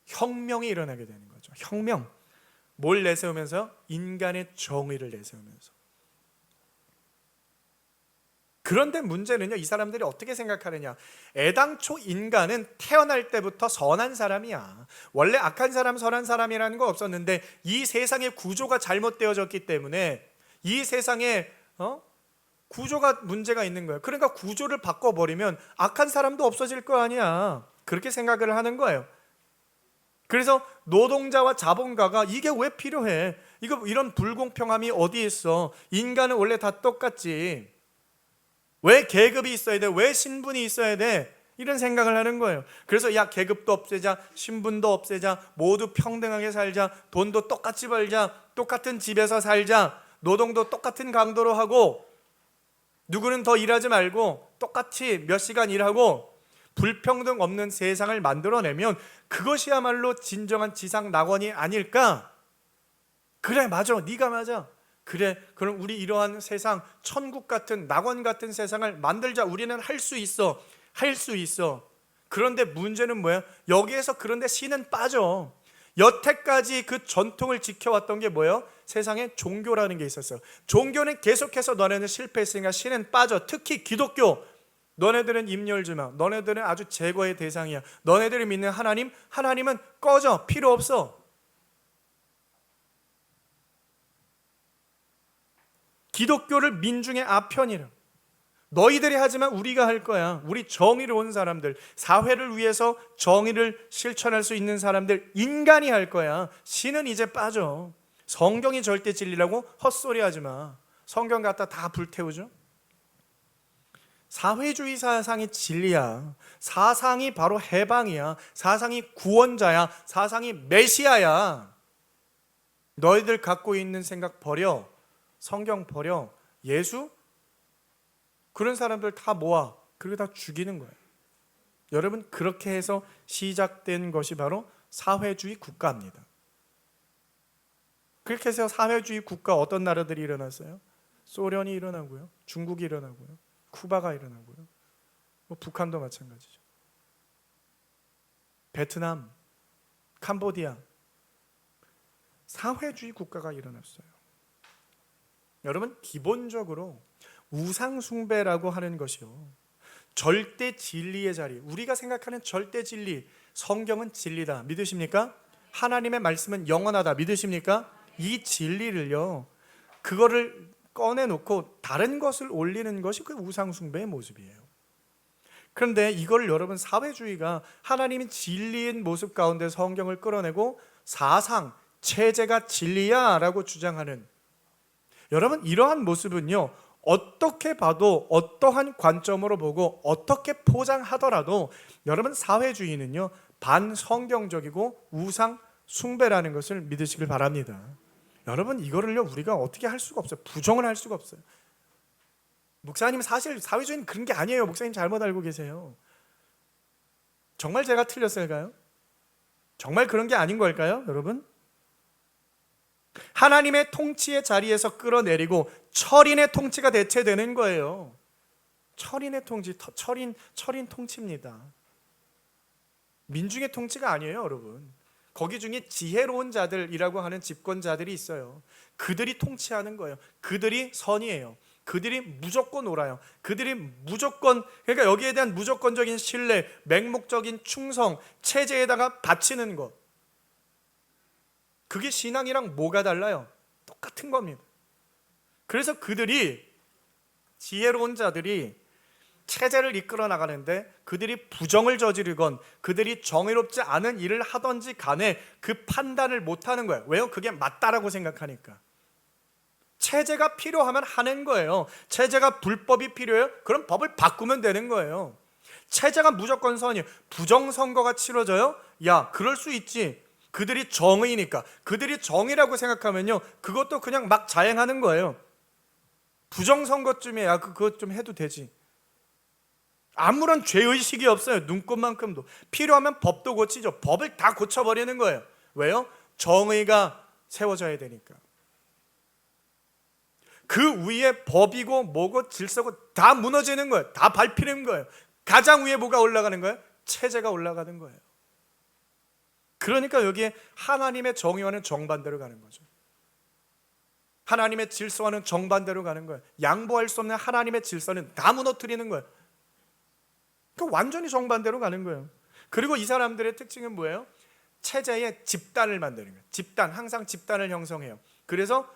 혁명이 일어나게 되는 거죠. 혁명. 뭘 내세우면서? 인간의 정의를 내세우면서. 그런데 문제는요, 이 사람들이 어떻게 생각하느냐. 애당초 인간은 태어날 때부터 선한 사람이야. 원래 악한 사람, 선한 사람이라는 거 없었는데 이 세상의 구조가 잘못되어졌기 때문에 이 세상에 구조가 문제가 있는 거예요. 그러니까 구조를 바꿔버리면 악한 사람도 없어질 거 아니야. 그렇게 생각을 하는 거예요. 그래서 노동자와 자본가가 이게 왜 필요해? 이런 불공평함이 어디 있어? 인간은 원래 다 똑같지. 왜 계급이 있어야 돼? 왜 신분이 있어야 돼? 이런 생각을 하는 거예요. 그래서 계급도 없애자, 신분도 없애자, 모두 평등하게 살자, 돈도 똑같이 벌자, 똑같은 집에서 살자, 노동도 똑같은 강도로 하고, 누구는 더 일하지 말고 똑같이 몇 시간 일하고 불평등 없는 세상을 만들어내면 그것이야말로 진정한 지상 낙원이 아닐까? 그래, 맞아, 네가 맞아. 그래, 그럼 우리 이러한 세상, 천국 같은 낙원 같은 세상을 만들자. 우리는 할 수 있어. 그런데 문제는 뭐야? 여기에서 그런데 신은 빠져. 여태까지 그 전통을 지켜왔던 게 뭐예요? 세상에 종교라는 게 있었어요. 종교는 계속해서 너네는 실패했으니까 신은 빠져. 특히 기독교. 너네들은 입 열지 마. 너네들은 아주 제거의 대상이야. 너네들이 믿는 하나님은 꺼져. 필요 없어. 기독교를 민중의 아편이라. 너희들이 하지만 우리가 할 거야. 우리 정의로운 사람들, 사회를 위해서 정의를 실천할 수 있는 사람들, 인간이 할 거야. 신은 이제 빠져. 성경이 절대 진리라고 헛소리 하지 마. 성경 갖다 다 불태우죠. 사회주의 사상이 진리야. 사상이 바로 해방이야. 사상이 구원자야. 사상이 메시아야. 너희들 갖고 있는 생각 버려. 성경 버려. 예수? 그런 사람들 다 모아. 그리고 다 죽이는 거예요. 여러분, 그렇게 해서 시작된 것이 바로 사회주의 국가입니다. 그렇게 해서 사회주의 국가 어떤 나라들이 일어났어요? 소련이 일어나고요, 중국이 일어나고요, 쿠바가 일어나고요, 북한도 마찬가지죠. 베트남, 캄보디아, 사회주의 국가가 일어났어요. 여러분, 기본적으로 우상 숭배라고 하는 것이요, 절대 진리의 자리, 우리가 생각하는 절대 진리, 성경은 진리다. 믿으십니까? 하나님의 말씀은 영원하다. 믿으십니까? 이 진리를요, 그거를 꺼내놓고 다른 것을 올리는 것이 그 우상 숭배의 모습이에요. 그런데 이걸 여러분, 사회주의가 하나님이 진리인 모습 가운데 성경을 끌어내고 사상, 체제가 진리야 라고 주장하는, 여러분, 이러한 모습은요, 어떻게 봐도 어떠한 관점으로 보고 어떻게 포장하더라도 여러분, 사회주의는요 반성경적이고 우상 숭배라는 것을 믿으시길 바랍니다. 여러분, 이거를요 우리가 어떻게 할 수가 없어요. 부정을 할 수가 없어요. 목사님, 사실 사회주의는 그런 게 아니에요. 목사님 잘못 알고 계세요. 정말 제가 틀렸을까요? 정말 그런 게 아닌 걸까요, 여러분? 하나님의 통치의 자리에서 끌어내리고 철인의 통치가 대체되는 거예요. 철인의 통치, 철인 통치입니다. 민중의 통치가 아니에요, 여러분. 거기 중에 지혜로운 자들이라고 하는 집권자들이 있어요. 그들이 통치하는 거예요. 그들이 선이에요. 그들이 무조건 옳아요. 그들이 무조건, 그러니까 여기에 대한 무조건적인 신뢰, 맹목적인 충성, 체제에다가 바치는 것, 그게 신앙이랑 뭐가 달라요? 똑같은 겁니다. 그래서 그들이, 지혜로운 자들이 체제를 이끌어 나가는데 그들이 부정을 저지르건 그들이 정의롭지 않은 일을 하든지 간에 그 판단을 못하는 거예요. 왜요? 그게 맞다라고 생각하니까. 체제가 필요하면 하는 거예요. 체제가 불법이 필요해요? 그럼 법을 바꾸면 되는 거예요. 체제가 무조건 선이에요. 부정선거가 치러져요? 야, 그럴 수 있지. 그들이 정의니까. 그들이 정의라고 생각하면요, 그것도 그냥 막 자행하는 거예요. 부정선거쯤에 야, 그것 좀 해도 되지. 아무런 죄의식이 없어요. 눈꽃만큼도. 필요하면 법도 고치죠. 법을 다 고쳐버리는 거예요. 왜요? 정의가 세워져야 되니까. 그 위에 법이고 뭐고 질서고 다 무너지는 거예요. 다 밟히는 거예요. 가장 위에 뭐가 올라가는 거예요? 체제가 올라가는 거예요. 그러니까 여기에 하나님의 정의와는 정반대로 가는 거죠. 하나님의 질서와는 정반대로 가는 거예요. 양보할 수 없는 하나님의 질서는 다 무너뜨리는 거예요. 그러니까 완전히 정반대로 가는 거예요. 그리고 이 사람들의 특징은 뭐예요? 체제의 집단을 만드는 거예요. 집단, 항상 집단을 형성해요. 그래서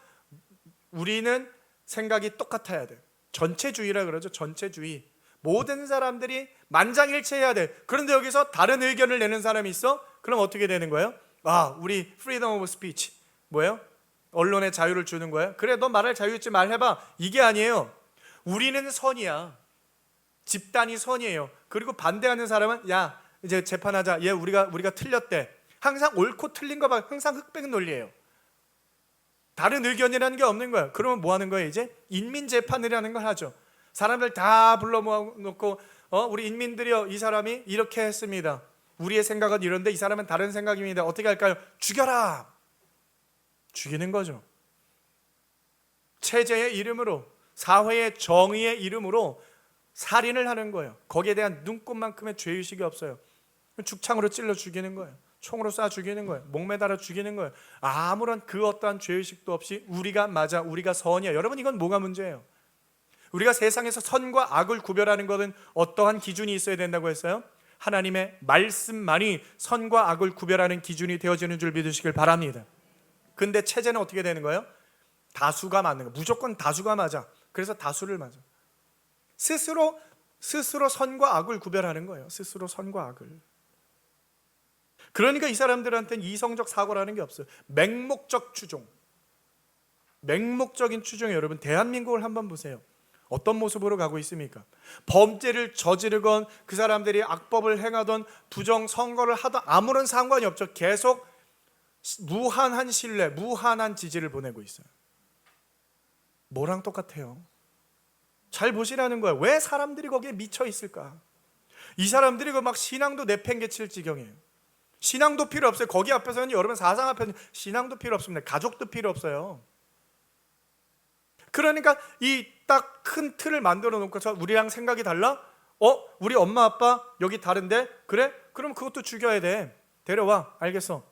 우리는 생각이 똑같아야 돼요. 전체주의라 그러죠. 전체주의. 모든 사람들이 만장일치해야 돼. 그런데 여기서 다른 의견을 내는 사람이 있어? 그럼 어떻게 되는 거예요? 아, 우리 freedom of speech, 뭐예요? 언론의 자유를 주는 거예요? 그래, 너 말할 자유 있지, 말해봐. 이게 아니에요. 우리는 선이야. 집단이 선이에요. 그리고 반대하는 사람은 야, 이제 재판하자. 얘 우리가 틀렸대. 항상 옳고 틀린 거 봐. 항상 흑백 논리예요. 다른 의견이라는 게 없는 거예요. 그러면 뭐 하는 거예요? 이제 인민 재판이라는 걸 하죠. 사람들 다 불러 모아놓고 우리 인민들이요, 이 사람이 이렇게 했습니다. 우리의 생각은 이런데 이 사람은 다른 생각입니다. 어떻게 할까요? 죽여라. 죽이는 거죠. 체제의 이름으로, 사회의 정의의 이름으로 살인을 하는 거예요. 거기에 대한 눈꽃만큼의 죄의식이 없어요. 죽창으로 찔러 죽이는 거예요. 총으로 쏴 죽이는 거예요. 목매달아 죽이는 거예요. 아무런 그 어떠한 죄의식도 없이 우리가 맞아, 우리가 선이야. 여러분, 이건 뭐가 문제예요? 우리가 세상에서 선과 악을 구별하는 것은 어떠한 기준이 있어야 된다고 했어요? 하나님의 말씀만이 선과 악을 구별하는 기준이 되어지는 줄 믿으시길 바랍니다. 근데 체제는 어떻게 되는 거예요? 다수가 맞는 거예요. 무조건 다수가 맞아. 그래서 다수를 맞아. 스스로 선과 악을 구별하는 거예요. 스스로 선과 악을. 그러니까 이 사람들한테는 이성적 사고라는 게 없어요. 맹목적 추종. 맹목적인 추종이에요. 여러분, 대한민국을 한번 보세요. 어떤 모습으로 가고 있습니까? 범죄를 저지르건 그 사람들이 악법을 행하던 부정 선거를 하던 아무런 상관이 없죠. 계속 무한한 신뢰, 무한한 지지를 보내고 있어요. 뭐랑 똑같아요? 잘 보시라는 거예요. 왜 사람들이 거기에 미쳐 있을까? 이 사람들이 막 신앙도 내팽개칠 지경이에요. 신앙도 필요 없어요. 거기 앞에서는, 여러분, 사상 앞에서는 신앙도 필요 없습니다. 가족도 필요 없어요. 그러니까 이 딱 큰 틀을 만들어 놓고서 우리랑 생각이 달라? 우리 엄마 아빠 여기 다른데? 그래? 그럼 그것도 죽여야 돼. 데려와. 알겠어.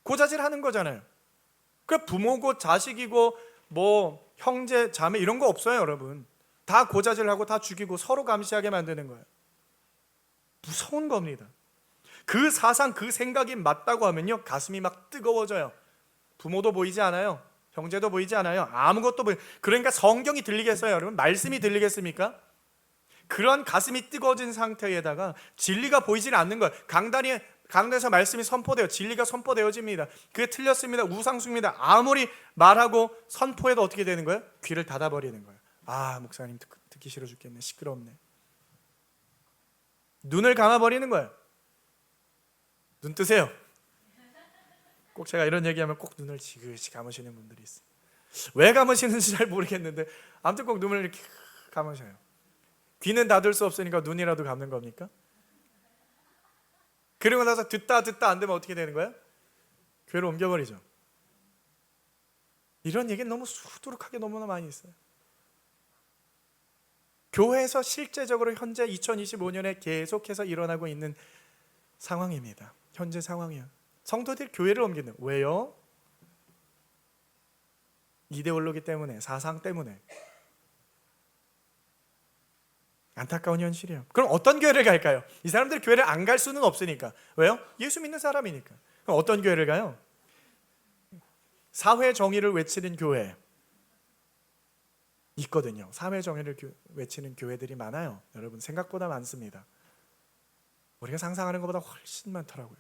고자질 하는 거잖아요. 그 부모고 자식이고 뭐 형제 자매 이런 거 없어요, 여러분. 다 고자질하고 다 죽이고 서로 감시하게 만드는 거예요. 무서운 겁니다. 그 사상, 그 생각이 맞다고 하면요, 가슴이 막 뜨거워져요. 부모도 보이지 않아요. 형제도 보이지 않아요. 아무것도 그러니까 성경이 들리겠어요, 여러분? 말씀이 들리겠습니까? 그런 가슴이 뜨거워진 상태에다가 진리가 보이질 않는 거예요. 강단에서 말씀이 선포돼요. 진리가 선포되어집니다. 그게 틀렸습니다. 우상숭입니다. 아무리 말하고 선포해도 어떻게 되는 거예요? 귀를 닫아버리는 거예요. 아, 목사님 듣기 싫어 죽겠네. 시끄럽네. 눈을 감아버리는 거예요. 눈 뜨세요. 꼭 제가 이런 얘기하면 꼭 눈을 지그시 감으시는 분들이 있어요. 왜 감으시는지 잘 모르겠는데 아무튼 꼭 눈을 이렇게 감으셔요. 귀는 닫을 수 없으니까 눈이라도 감는 겁니까? 그리고 나서 듣다 안 되면 어떻게 되는 거예요? 교회로 옮겨버리죠. 이런 얘기는 너무 수두룩하게 너무나 많이 있어요. 교회에서 실제적으로 현재 2025년에 계속해서 일어나고 있는 상황입니다. 현재 상황이에요. 성도들이 교회를 옮기는. 왜요? 이데올로기 때문에, 사상 때문에. 안타까운 현실이에요. 그럼 어떤 교회를 갈까요? 이 사람들이 교회를 안 갈 수는 없으니까. 왜요? 예수 믿는 사람이니까. 그럼 어떤 교회를 가요? 사회 정의를 외치는 교회 있거든요. 사회 정의를 외치는 교회들이 많아요. 여러분, 생각보다 많습니다. 우리가 상상하는 것보다 훨씬 많더라고요.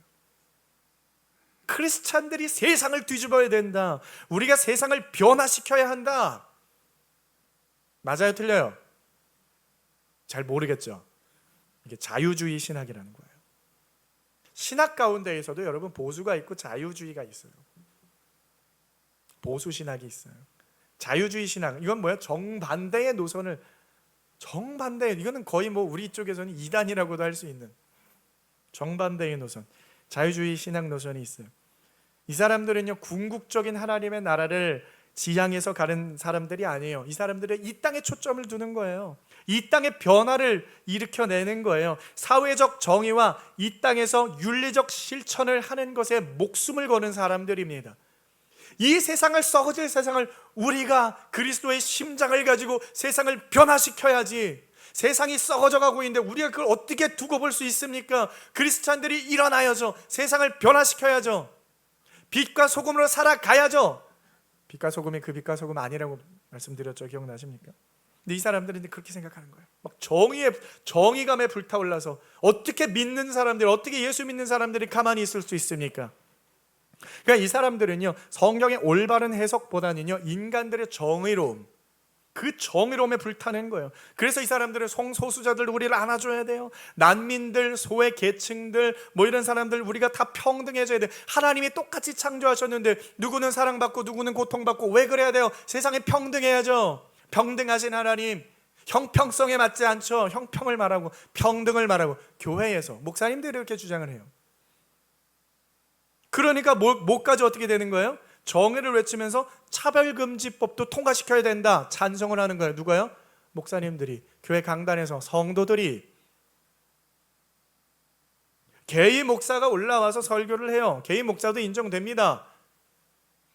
크리스찬들이 세상을 뒤집어야 된다. 우리가 세상을 변화시켜야 한다. 맞아요, 틀려요? 잘 모르겠죠. 이게 자유주의 신학이라는 거예요. 신학 가운데에서도 여러분 보수가 있고 자유주의가 있어요. 보수 신학이 있어요. 자유주의 신학, 이건 뭐야? 정반대의 노선을, 이거는 거의 뭐 우리 쪽에서는 이단이라고도 할 수 있는 정반대의 노선, 자유주의 신학 노선이 있어요. 이 사람들은요, 궁극적인 하나님의 나라를 지향해서 가는 사람들이 아니에요. 이 사람들은 이 땅에 초점을 두는 거예요. 이 땅의 변화를 일으켜내는 거예요. 사회적 정의와 이 땅에서 윤리적 실천을 하는 것에 목숨을 거는 사람들입니다. 이 세상을, 썩어질 세상을 우리가 그리스도의 심장을 가지고 세상을 변화시켜야지. 세상이 썩어져 가고 있는데 우리가 그걸 어떻게 두고 볼 수 있습니까? 그리스찬들이 일어나야죠. 세상을 변화시켜야죠. 빛과 소금으로 살아가야죠. 빛과 소금이 그 빛과 소금 아니라고 말씀드렸죠. 기억나십니까? 근데 이 사람들은 그렇게 생각하는 거예요. 막 정의감에 불타올라서 어떻게 믿는 사람들, 어떻게 예수 믿는 사람들이 가만히 있을 수 있습니까? 그러니까 이 사람들은요, 성경의 올바른 해석보다는요, 인간들의 정의로움, 그 정의로움에 불타는 거예요. 그래서 이 사람들은 성소수자들 우리를 안아줘야 돼요. 난민들, 소외 계층들, 뭐 이런 사람들 우리가 다 평등해져야 돼. 하나님이 똑같이 창조하셨는데 누구는 사랑받고 누구는 고통받고 왜 그래야 돼요? 세상에 평등해야죠. 평등하신 하나님, 형평성에 맞지 않죠. 형평을 말하고 평등을 말하고 교회에서 목사님들이 이렇게 주장을 해요. 그러니까 뭐까지 어떻게 되는 거예요? 정의를 외치면서 차별금지법도 통과시켜야 된다, 찬성을 하는 거예요. 누가요? 목사님들이, 교회 강단에서 성도들이. 게이 목사가 올라와서 설교를 해요. 게이 목사도 인정됩니다.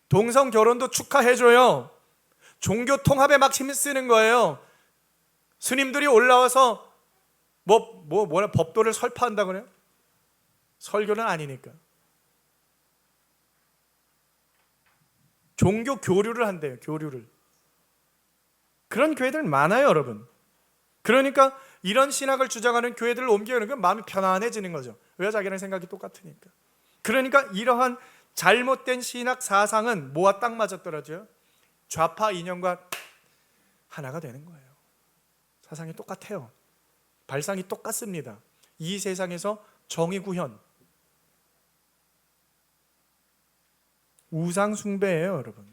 동성 결혼도 축하해줘요. 종교 통합에 막 힘쓰는 거예요. 스님들이 올라와서 뭐라 법도를 설파한다 그래요? 설교는 아니니까. 종교 교류를 한대요. 교류를. 그런 교회들 많아요, 여러분. 그러니까 이런 신학을 주장하는 교회들을 옮겨오는 마음이 편안해지는 거죠. 왜? 자기랑 생각이 똑같으니까. 그러니까 이러한 잘못된 신학 사상은 뭐와 딱 맞아떨어져요? 좌파 이념과 하나가 되는 거예요. 사상이 똑같아요. 발상이 똑같습니다. 이 세상에서 정의 구현, 우상 숭배예요, 여러분.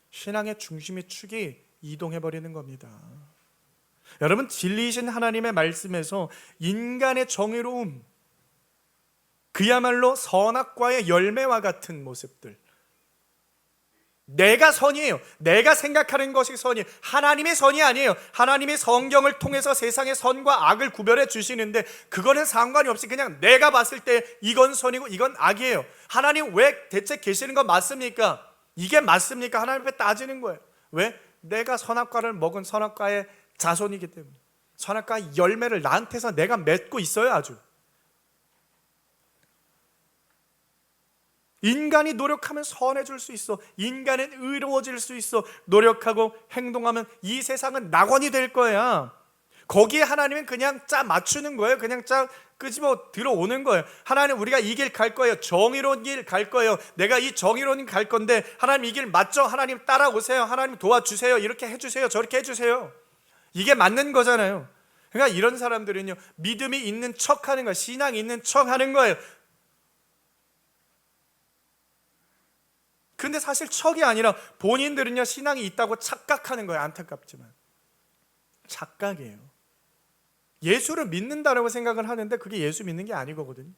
신앙의 중심의 축이 이동해버리는 겁니다. 여러분, 진리이신 하나님의 말씀에서 인간의 정의로움, 그야말로 선악과의 열매와 같은 모습들, 내가 선이에요. 내가 생각하는 것이 선이에요. 하나님의 선이 아니에요. 하나님의 성경을 통해서 세상의 선과 악을 구별해 주시는데 그거는 상관이 없이 그냥 내가 봤을 때 이건 선이고 이건 악이에요. 하나님 왜 대체 계시는 거 맞습니까? 이게 맞습니까? 하나님 앞에 따지는 거예요. 왜? 내가 선악과를 먹은 선악과의 자손이기 때문에. 선악과의 열매를 나한테서 내가 맺고 있어요, 아주. 인간이 노력하면 선해질 수 있어. 인간은 의로워질 수 있어. 노력하고 행동하면 이 세상은 낙원이 될 거야. 거기에 하나님은 그냥 짜 맞추는 거예요. 그냥 짜 끄집어 들어오는 거예요. 하나님, 우리가 이 길 갈 거예요. 정의로운 길 갈 거예요. 내가 이 정의로운 길 갈 건데 하나님 이 길 맞죠? 하나님 따라오세요. 하나님 도와주세요. 이렇게 해주세요. 저렇게 해주세요. 이게 맞는 거잖아요. 그러니까 이런 사람들은요, 믿음이 있는 척하는 거예요. 신앙이 있는 척하는 거예요. 근데 사실 척이 아니라 본인들은요, 신앙이 있다고 착각하는 거예요. 안타깝지만 착각이에요. 예수를 믿는다라고 생각을 하는데 그게 예수 믿는 게 아니거든요.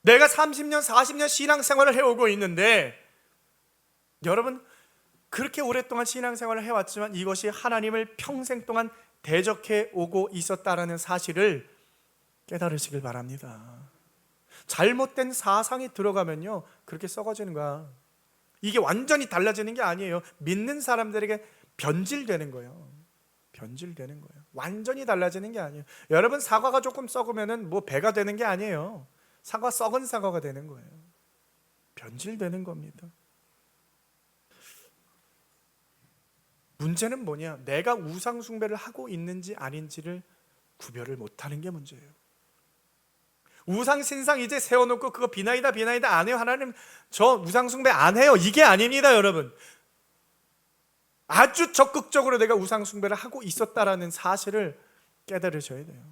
내가 30년 40년 신앙생활을 해오고 있는데, 여러분, 그렇게 오랫동안 신앙생활을 해왔지만 이것이 하나님을 평생 동안 대적해 오고 있었다라는 사실을 깨달으시길 바랍니다. 잘못된 사상이 들어가면요, 그렇게 썩어지는 거야. 이게 완전히 달라지는 게 아니에요. 믿는 사람들에게 변질되는 거예요. 변질되는 거예요. 완전히 달라지는 게 아니에요. 여러분, 사과가 조금 썩으면은 뭐 배가 되는 게 아니에요. 썩은 사과가 되는 거예요. 변질되는 겁니다. 문제는 뭐냐? 내가 우상 숭배를 하고 있는지 아닌지를 구별을 못하는 게 문제예요. 우상 신상 이제 세워놓고 그거 비나이다 안 해요. 하나님 저 우상 숭배 안 해요. 이게 아닙니다, 여러분. 아주 적극적으로 내가 우상 숭배를 하고 있었다라는 사실을 깨달으셔야 돼요.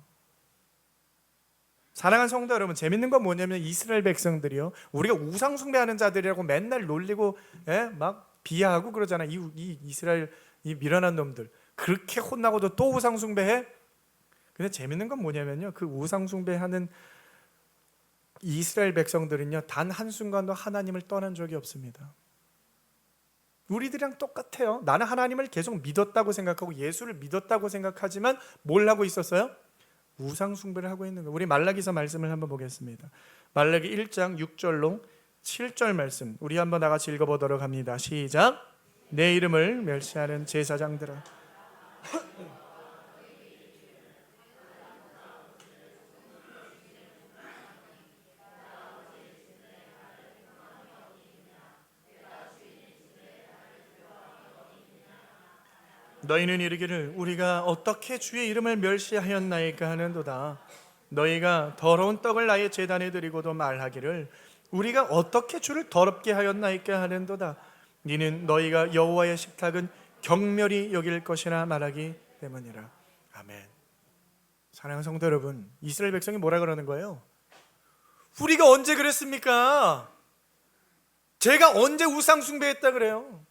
사랑하는 성도 여러분, 재밌는 건 뭐냐면 이스라엘 백성들이요, 우리가 우상 숭배하는 자들이라고 맨날 놀리고 막 비하하고 그러잖아요. 이 이스라엘 이 미련한 놈들 그렇게 혼나고도 또 우상 숭배해? 근데 재밌는 건 뭐냐면요, 그 우상 숭배하는 이스라엘 백성들은요, 단 한순간도 하나님을 떠난 적이 없습니다. 우리들이랑 똑같아요. 나는 하나님을 계속 믿었다고 생각하고 예수를 믿었다고 생각하지만 뭘 하고 있었어요? 우상 숭배를 하고 있는 거예요. 우리 말라기서 말씀을 한번 보겠습니다. 말라기 1장 6절로 7절 말씀 우리 한번 다 같이 읽어보도록 합니다. 시작. 내 이름을 멸시하는 제사장들아, 너희는 이르기를 우리가 어떻게 주의 이름을 멸시하였나이까 하는도다. 너희가 더러운 떡을 나의 제단에 드리고도 말하기를 우리가 어떻게 주를 더럽게 하였나이까 하는도다. 이는 너희가 여호와의 식탁은 경멸히 여길 것이라 말하기 때문이라. 아멘. 사랑하는 성도 여러분, 이스라엘 백성이 뭐라 그러는 거예요? 우리가 언제 그랬습니까? 제가 언제 우상 숭배했다 그래요?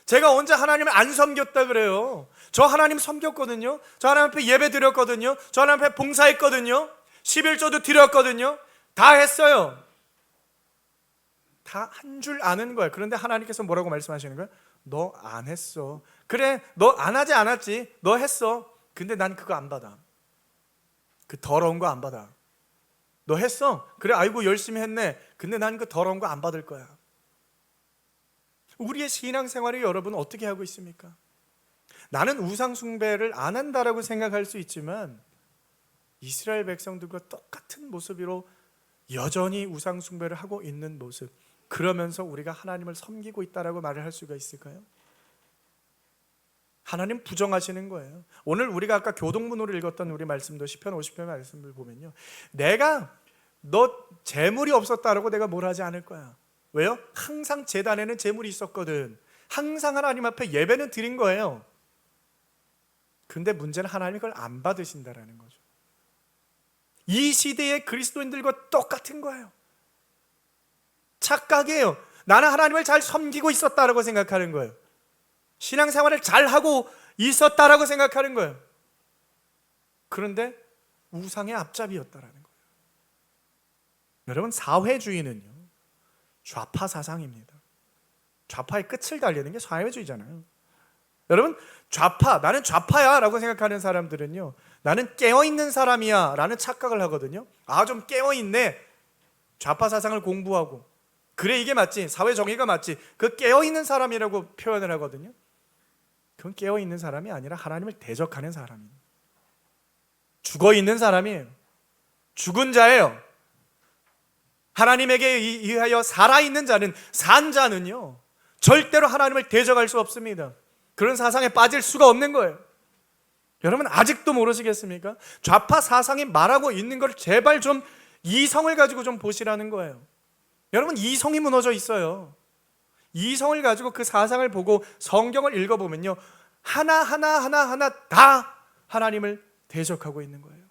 제가 언제 하나님을 안 섬겼다 그래요? 저 하나님 섬겼거든요. 저 하나님 앞에 예배 드렸거든요. 저 하나님 앞에 봉사했거든요. 11조도 드렸거든요. 다 했어요. 다 한 줄 아는 거예요. 그런데 하나님께서 뭐라고 말씀하시는 거예요? 너 안 했어. 그래, 너 안 하지 않았지. 너 했어. 근데 난 그거 안 받아. 그 더러운 거 안 받아. 너 했어. 그래, 아이고 열심히 했네. 근데 난 그 더러운 거 안 받을 거야. 우리의 신앙생활을 여러분 어떻게 하고 있습니까? 나는 우상 숭배를 안 한다라고 생각할 수 있지만 이스라엘 백성들과 똑같은 모습으로 여전히 우상 숭배를 하고 있는 모습, 그러면서 우리가 하나님을 섬기고 있다라고 말을 할 수가 있을까요? 하나님 부정하시는 거예요. 오늘 우리가 아까 교동문으로 읽었던 우리 말씀도 시편 50편 말씀을 보면요, 내가 너 재물이 없었다라고 내가 뭘 하지 않을 거야. 왜요? 항상 제단에는 재물이 있었거든. 항상 하나님 앞에 예배는 드린 거예요. 근데 문제는 하나님이 그걸 안 받으신다라는 거죠. 이 시대의 그리스도인들과 똑같은 거예요. 착각이에요. 나는 하나님을 잘 섬기고 있었다라고 생각하는 거예요. 신앙생활을 잘하고 있었다라고 생각하는 거예요. 그런데 우상의 앞잡이였다라는 거예요. 여러분, 사회주의는요, 좌파 사상입니다. 좌파의 끝을 달리는 게 사회주의잖아요. 여러분, 나는 좌파야 라고 생각하는 사람들은요, 나는 깨어있는 사람이야 라는 착각을 하거든요. 아, 좀 깨어있네. 좌파 사상을 공부하고 그래, 이게 맞지, 사회정의가 맞지, 그 깨어있는 사람이라고 표현을 하거든요. 그건 깨어있는 사람이 아니라 하나님을 대적하는 사람입니다. 죽어있는 사람이에요. 죽은 자예요. 하나님에게 의하여 살아있는 자는, 산 자는요, 절대로 하나님을 대적할 수 없습니다. 그런 사상에 빠질 수가 없는 거예요. 여러분, 아직도 모르시겠습니까? 좌파 사상이 말하고 있는 걸 제발 좀 이성을 가지고 좀 보시라는 거예요. 여러분, 이성이 무너져 있어요. 이성을 가지고 그 사상을 보고 성경을 읽어보면요, 하나 다 하나님을 대적하고 있는 거예요.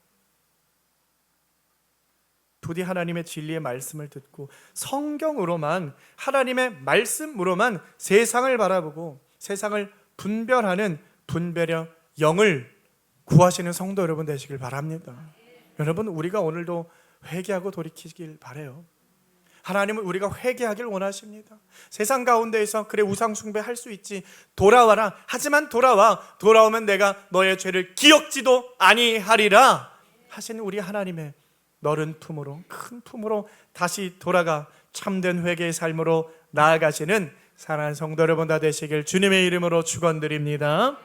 부디 하나님의 진리의 말씀을 듣고 성경으로만, 하나님의 말씀으로만 세상을 바라보고 세상을 분별하는 분별의 영을 구하시는 성도 여러분 되시길 바랍니다. 여러분, 우리가 오늘도 회개하고 돌이키길 바라요. 하나님은 우리가 회개하길 원하십니다. 세상 가운데에서 그래, 우상 숭배할 수 있지, 돌아와라. 하지만 돌아오면 내가 너의 죄를 기억지도 아니하리라 하시는 우리 하나님의 너른 품으로, 큰 품으로 다시 돌아가 참된 회개의 삶으로 나아가시는 사랑하는 성도 여러분 다 되시길 주님의 이름으로 축원드립니다.